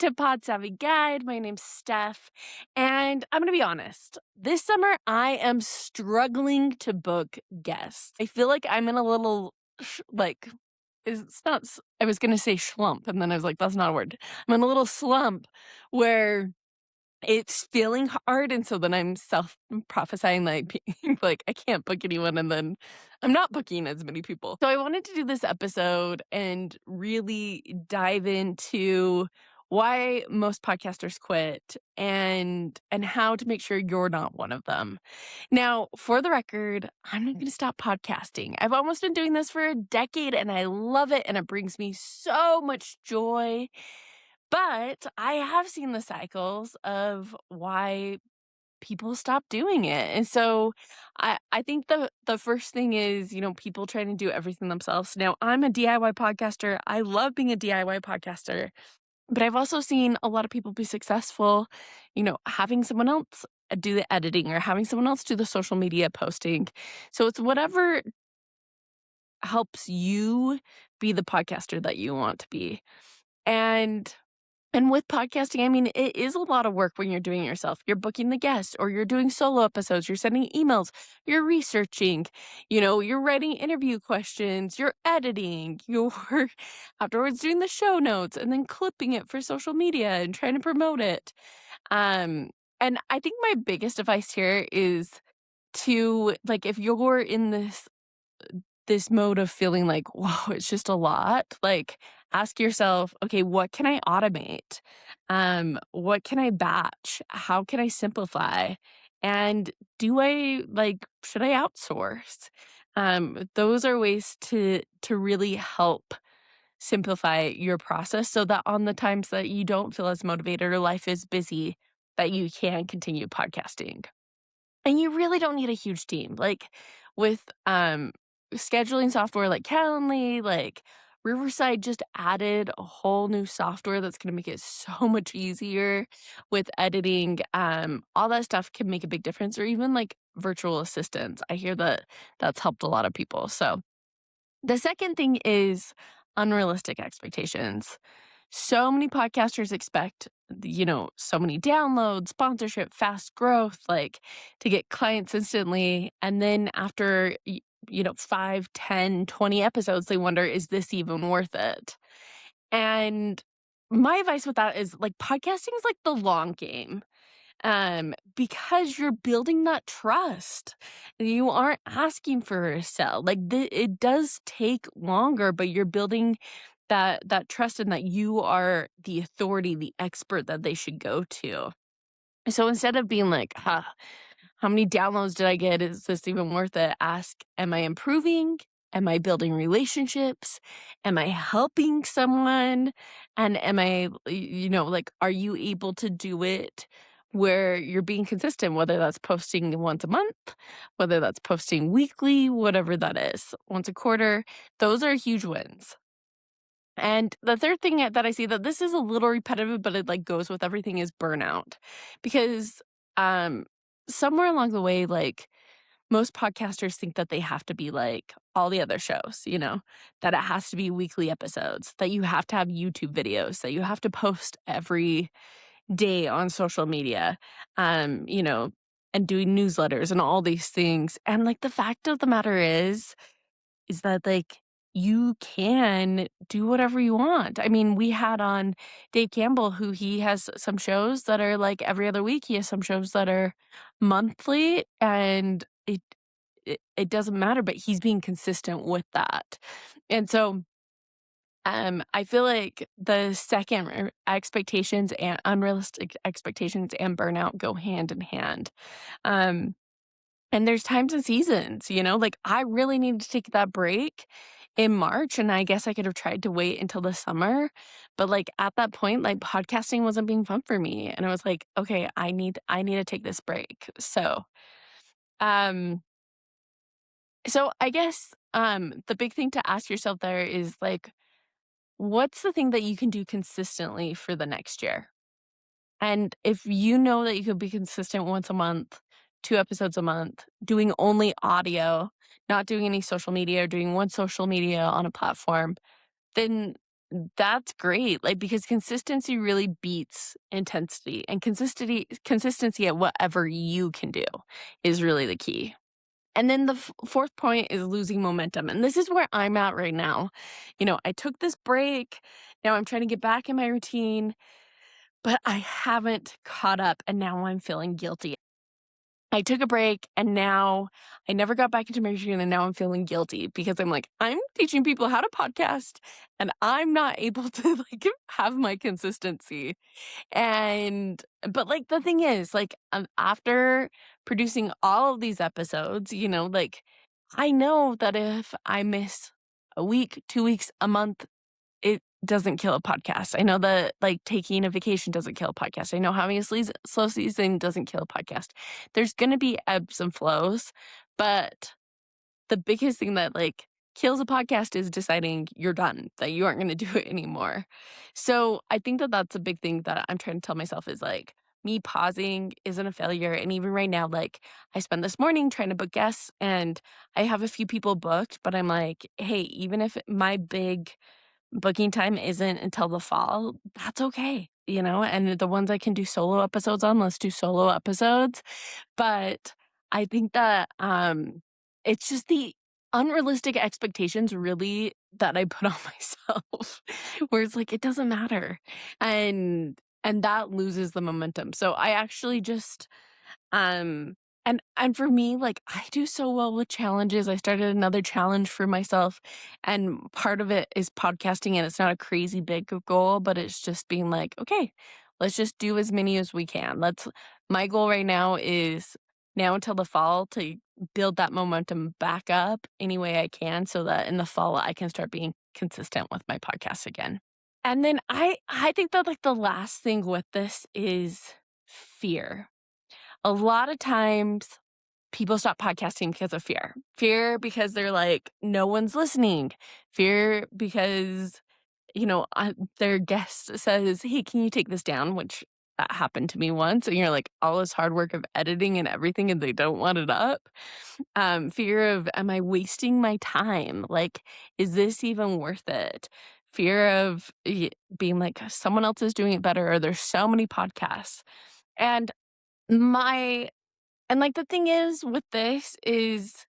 to Pod Savvy Guide. My name's Steph, and I'm going to be honest. This summer, I am struggling to book guests. I feel like I'm in a little, it's not, I was going to say slump, and then I was like, that's not a word. I'm in a little slump where it's feeling hard, and so then I'm self-prophesying, like, like, I can't book anyone, and then I'm not booking as many people. So I wanted to do this episode and really dive into why most podcasters quit and how to make sure you're not one of them. Now, for the record, I'm not gonna stop podcasting. I've almost been doing this for a decade, and I love it, and it brings me so much joy. But I have seen the cycles of why people stop doing it. And so I think the first thing is, people trying to do everything themselves. Now, I'm a DIY podcaster. I love being a DIY podcaster, but I've also seen a lot of people be successful, having someone else do the editing or having someone else do the social media posting. So it's whatever helps you be the podcaster that you want to be. And with podcasting, I mean, it is a lot of work when you're doing it yourself. You're booking the guests or you're doing solo episodes, you're sending emails, you're researching, you're writing interview questions, you're editing, you're afterwards doing the show notes and then clipping it for social media and trying to promote it. Um, and I think my biggest advice here is to, like, if you're in this mode of feeling like, whoa, it's just a lot. Like, ask yourself, okay, what can I automate? What can I batch? How can I simplify? And should I outsource? Those are ways to really help simplify your process so that on the times that you don't feel as motivated or life is busy, that you can continue podcasting. And you really don't need a huge team. Like with scheduling software like Calendly, like Riverside just added a whole new software that's going to make it so much easier with editing. All that stuff can make a big difference, or even like virtual assistants. I hear that that's helped a lot of people. So the second thing is unrealistic expectations. So many podcasters expect, so many downloads, sponsorship, fast growth, like to get clients instantly. And then after, 5, 10, 20 episodes, they wonder, is this even worth it? And my advice with that is like podcasting is like the long game. Because you're building that trust. You aren't asking for a sell. Like it does take longer, but you're building that trust and that you are the authority, the expert that they should go to. So instead of being like, how many downloads did I get? Is this even worth it? Ask, am I improving? Am I building relationships? Am I helping someone? And am I, are you able to do it where you're being consistent, whether that's posting once a month, whether that's posting weekly, whatever that is, once a quarter? Those are huge wins. And the third thing that I see, that this is a little repetitive, but it like goes with everything, is burnout. Because um somewhere along the way, like most podcasters think that they have to be like all the other shows, that it has to be weekly episodes, that you have to have YouTube videos, that you have to post every day on social media, and doing newsletters and all these things. And like the fact of the matter is that like you can do whatever you want. I mean, we had on Dave Campbell, who he has some shows that are like every other week. He has some shows that are monthly, and it doesn't matter, but he's being consistent with that. And so I feel like the second expectations and unrealistic expectations and burnout go hand in hand. Um and there's times and seasons, like I really needed to take that break in March, and I guess I could have tried to wait until the summer. But like at that point, like podcasting wasn't being fun for me. And I was like, okay, I need to take this break. Um, so I guess the big thing to ask yourself there is like, what's the thing that you can do consistently for the next year? And if you know that you could be consistent once a month, 2 episodes a month, doing only audio, not doing any social media or doing one social media on a platform, then That's great, like, because consistency really beats intensity, and consistency at whatever you can do is really the key. And then the 4th point is losing momentum, and this is where I'm at right now. I took this break, now I'm trying to get back in my routine, but I haven't caught up, and now I'm feeling guilty. I took a break and now I never got back into my routine and now I'm feeling guilty because I'm like, I'm teaching people how to podcast and I'm not able to like have my consistency. But like the thing is, like after producing all of these episodes, like I know that if I miss a week, 2 weeks, a month, it doesn't kill a podcast. I know that, like, taking a vacation doesn't kill a podcast. I know having a slow season doesn't kill a podcast. There's gonna be ebbs and flows, but the biggest thing that, like, kills a podcast is deciding you're done, that you aren't gonna do it anymore. So, I think that that's a big thing that I'm trying to tell myself is, like, me pausing isn't a failure, and even right now, like, I spent this morning trying to book guests, and I have a few people booked, but I'm like, "Hey, even if my big booking time isn't until the fall, that's okay, and the ones I can do solo episodes on, let's do solo episodes, but I think that, it's just the unrealistic expectations really that I put on myself where it's like, it doesn't matter, and that loses the momentum, so I actually just um, and for me, like, I do so well with challenges. I started another challenge for myself, and part of it is podcasting, and it's not a crazy big goal, but it's just being like, "Okay, let's just do as many as we can." My goal right now is now until the fall to build that momentum back up any way I can so that in the fall, I can start being consistent with my podcast again. And then I think that, like, the last thing with this is fear. A lot of times, people stop podcasting because of fear. Fear because they're like, "No one's listening." Fear because, their guest says, "Hey, can you take this down?" Which that happened to me once, and you're like, all this hard work of editing and everything, and they don't want it up. Fear of, "Am I wasting my time? Like, is this even worth it?" Fear of being like, "Someone else is doing it better," or, "There's so many podcasts." And my like, the thing is with this is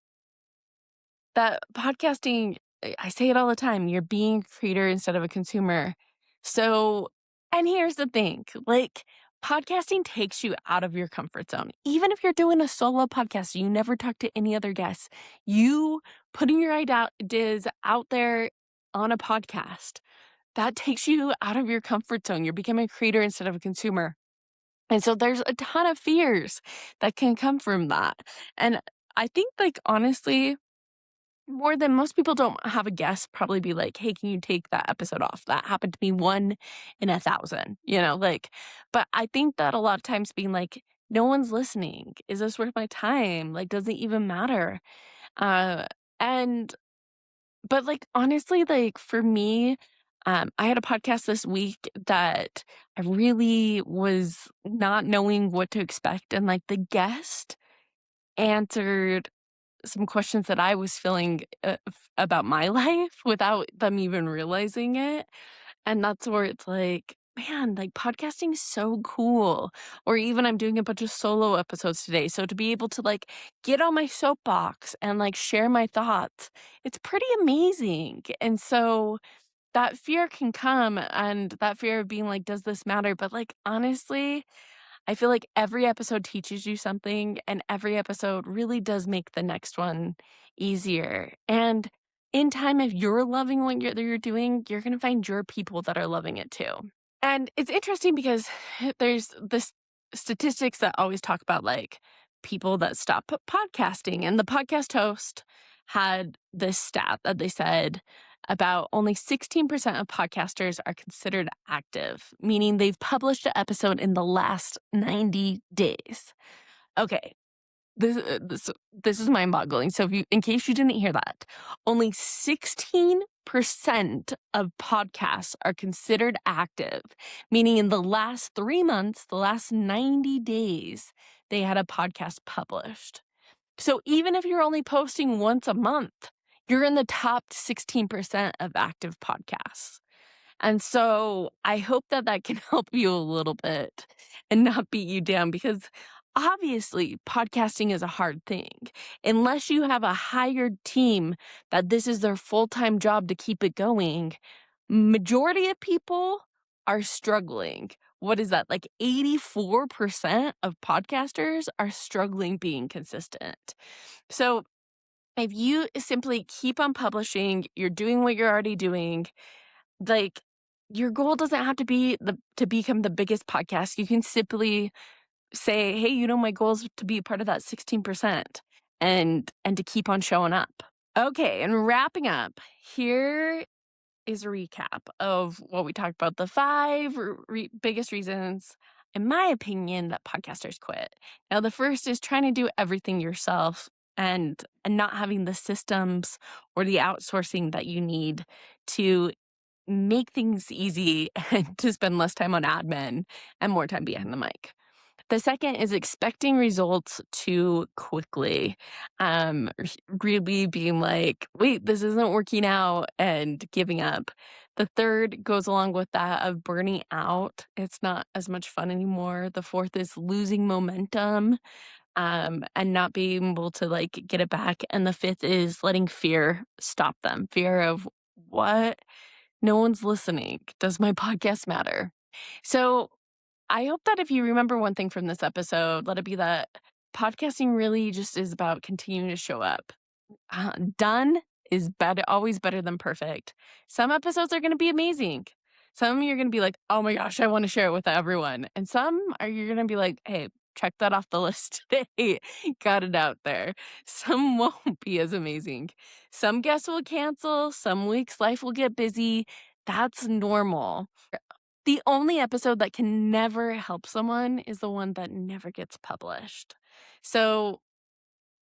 that podcasting, I say it all the time, you're being a creator instead of a consumer. So and here's the thing, like, podcasting takes you out of your comfort zone. Even if you're doing a solo podcast, you never talk to any other guests, you putting your ideas out there on a podcast, that takes you out of your comfort zone. You're becoming a creator instead of a consumer. And so there's a ton of fears that can come from that. And I think, like, honestly, more than most people don't have a guest probably be like, "Hey, can you take that episode off?" That happened to me 1 in 1,000, like, but I think that a lot of times being like, "No one's listening. Is this worth my time? Like, does it even matter?" Uh, and but, like, honestly, like, for me, I had a podcast this week that I really was not knowing what to expect, and, like, the guest answered some questions that I was feeling, about my life without them even realizing it, and that's where it's like, "Man, like, podcasting is so cool." Or even I'm doing a bunch of solo episodes today, so to be able to, like, get on my soapbox and, like, share my thoughts, it's pretty amazing, and so that fear can come, and that fear of being like, "Does this matter?" But, like, honestly, I feel like every episode teaches you something, and every episode really does make the next one easier. And in time, if you're loving what you're doing, you're gonna find your people that are loving it too. And it's interesting because there's this statistics that always talk about, like, people that stop podcasting, and the podcast host had this stat that they said about only 16% of podcasters are considered active, meaning they've published an episode in the last 90 days. Okay, this is mind-boggling. So if you in case you didn't hear that, only 16% of podcasts are considered active, meaning in the last 3 months, the last 90 days, they had a podcast published. So even if you're only posting once a month, you're in the top 16% of active podcasts. And so I hope that that can help you a little bit and not beat you down because obviously podcasting is a hard thing. Unless you have a hired team that this is their full-time job to keep it going, majority of people are struggling. What is that? Like 84% of podcasters are struggling being consistent. So if you simply keep on publishing, you're doing what you're already doing, like, your goal doesn't have to be to become the biggest podcast. You can simply say, "Hey, my goal is to be part of that 16% and to keep on showing up." Okay, and wrapping up, here is a recap of what we talked about, the 5 biggest reasons, in my opinion, that podcasters quit. Now, the first is trying to do everything yourself and not having the systems or the outsourcing that you need to make things easy and to spend less time on admin and more time behind the mic. The second is expecting results too quickly. Really being like, wait, this isn't working out and giving up. The third goes along with that of burning out. It's not as much fun anymore. The fourth is losing momentum and not being able to like get it back. And the fifth is letting fear stop them. Fear of what? No one's listening. Does my podcast matter? So I hope that if you remember one thing from this episode, let it be that podcasting really just is about continuing to show up. Done is better, always better than perfect. Some episodes are going to be amazing. Some you're going to be like, oh my gosh, I want to share it with everyone. And some are you're going to be like, hey, check that off the list today. Got it out there. Some won't be as amazing. Some guests will cancel. Some weeks life will get busy. That's normal. The only episode that can never help someone is the one that never gets published. So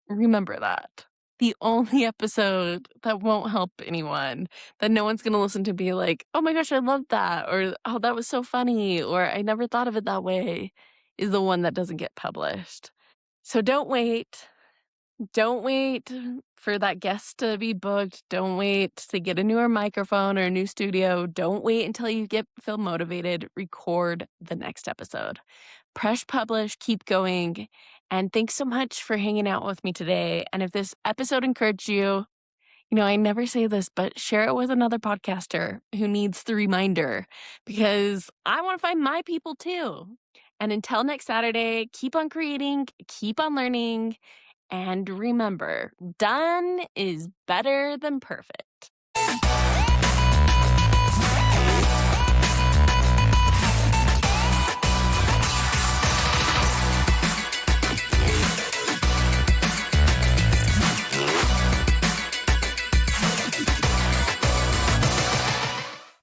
remember that. The only episode that won't help anyone, that no one's going to listen to be like, oh my gosh, I love that, or oh, that was so funny, or I never thought of it that way, is the one that doesn't get published. So don't wait. Don't wait for that guest to be booked. Don't wait to get a newer microphone or a new studio. Don't wait until you feel motivated. Record the next episode. Press publish, keep going. And thanks so much for hanging out with me today. And if this episode encouraged you, I never say this, but share it with another podcaster who needs the reminder because I want to find my people too. And until next Saturday, keep on creating, keep on learning, and remember, done is better than perfect.